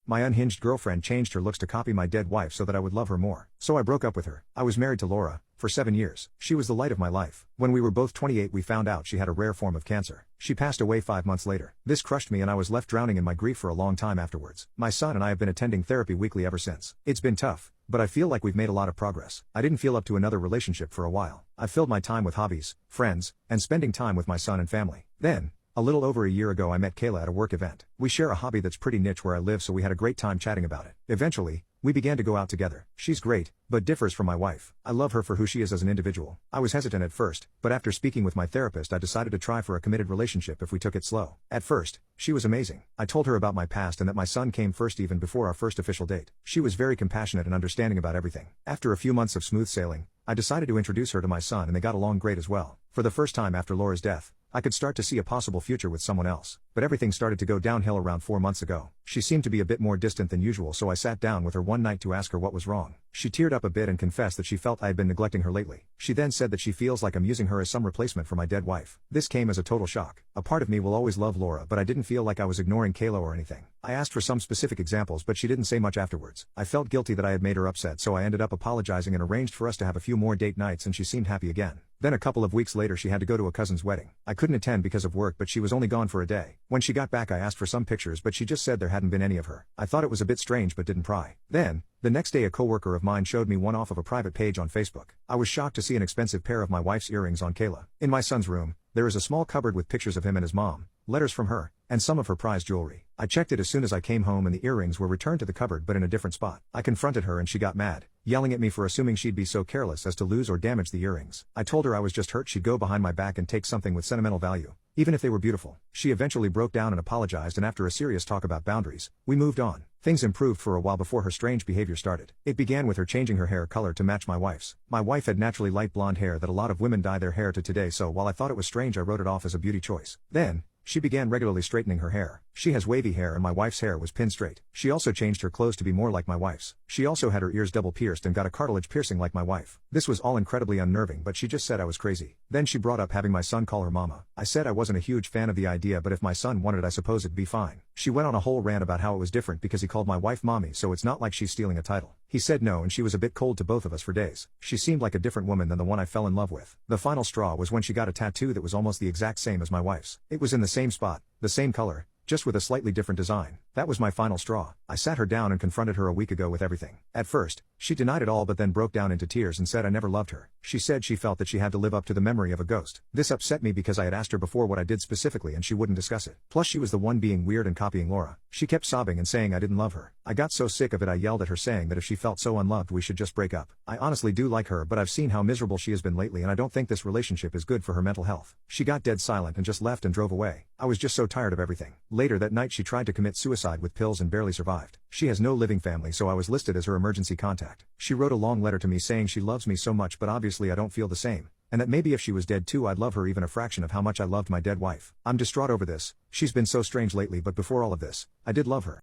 My unhinged girlfriend changed her looks to copy my dead wife so that I would love her more. So I broke up with her. I was married to Laura for 7 years. She was the light of my life. When we were both 28, we found out she had a rare form of cancer. She passed away 5 months later. This crushed me and I was left drowning in my grief for a long time afterwards. My son and I have been attending therapy weekly ever since. It's been tough, but I feel like we've made a lot of progress. I didn't feel up to another relationship for a while. I filled my time with hobbies, friends, and spending time with my son and family. Then, a little over a year ago, I met Kayla at a work event. We share a hobby that's pretty niche where I live, so we had a great time chatting about it. Eventually, we began to go out together. She's great, but differs from my wife. I love her for who she is as an individual. I was hesitant at first, but after speaking with my therapist, I decided to try for a committed relationship if we took it slow. At first, she was amazing. I told her about my past and that my son came first even before our first official date. She was very compassionate and understanding about everything. After a few months of smooth sailing, I decided to introduce her to my son and they got along great as well. For the first time after Laura's death, I could start to see a possible future with someone else. But everything started to go downhill around 4 months ago. She seemed to be a bit more distant than usual, so I sat down with her one night to ask her what was wrong. She teared up a bit and confessed that she felt I had been neglecting her lately. She then said that she feels like I'm using her as some replacement for my dead wife. This came as a total shock. A part of me will always love Laura, but I didn't feel like I was ignoring Kayla or anything. I asked for some specific examples, but she didn't say much afterwards. I felt guilty that I had made her upset, so I ended up apologizing and arranged for us to have a few more date nights, and she seemed happy again. Then a couple of weeks later she had to go to a cousin's wedding. I couldn't attend because of work, but she was only gone for a day. When she got back I asked for some pictures, but she just said there hadn't been any of her. I thought it was a bit strange but didn't pry. Then, the next day a coworker of mine showed me one off of a private page on Facebook. I was shocked to see an expensive pair of my wife's earrings on Kayla. In my son's room, there is a small cupboard with pictures of him and his mom, letters from her, and some of her prized jewelry. I checked it as soon as I came home and the earrings were returned to the cupboard but in a different spot. I confronted her and she got mad, yelling at me for assuming she'd be so careless as to lose or damage the earrings. I told her I was just hurt she'd go behind my back and take something with sentimental value, even if they were beautiful. She eventually broke down and apologized, and after a serious talk about boundaries, we moved on. Things improved for a while before her strange behavior started. It began with her changing her hair color to match my wife's. My wife had naturally light blonde hair that a lot of women dye their hair to today, so while I thought it was strange I wrote it off as a beauty choice. Then, she began regularly straightening her hair. She has wavy hair and my wife's hair was pin straight. She also changed her clothes to be more like my wife's. She also had her ears double pierced and got a cartilage piercing like my wife. This was all incredibly unnerving, but she just said I was crazy. Then she brought up having my son call her mama. I said I wasn't a huge fan of the idea, but if my son wanted it I suppose it'd be fine. She went on a whole rant about how it was different because he called my wife mommy, so it's not like she's stealing a title. He said no and she was a bit cold to both of us for days. She seemed like a different woman than the one I fell in love with. The final straw was when she got a tattoo that was almost the exact same as my wife's. It was in the same spot, the same color, just with a slightly different design. That was my final straw. I sat her down and confronted her a week ago with everything. At first, she denied it all but then broke down into tears and said I never loved her. She said she felt that she had to live up to the memory of a ghost. This upset me because I had asked her before what I did specifically and she wouldn't discuss it. Plus she was the one being weird and copying Laura. She kept sobbing and saying I didn't love her. I got so sick of it I yelled at her saying that if she felt so unloved we should just break up. I honestly do like her, but I've seen how miserable she has been lately and I don't think this relationship is good for her mental health. She got dead silent and just left and drove away. I was just so tired of everything. Later that night she tried to commit suicide with pills and barely survived. She has no living family, so I was listed as her emergency contact. She wrote a long letter to me saying she loves me so much but obviously I don't feel the same, and that maybe if she was dead too I'd love her even a fraction of how much I loved my dead wife. I'm distraught over this. She's been so strange lately, but before all of this, I did love her.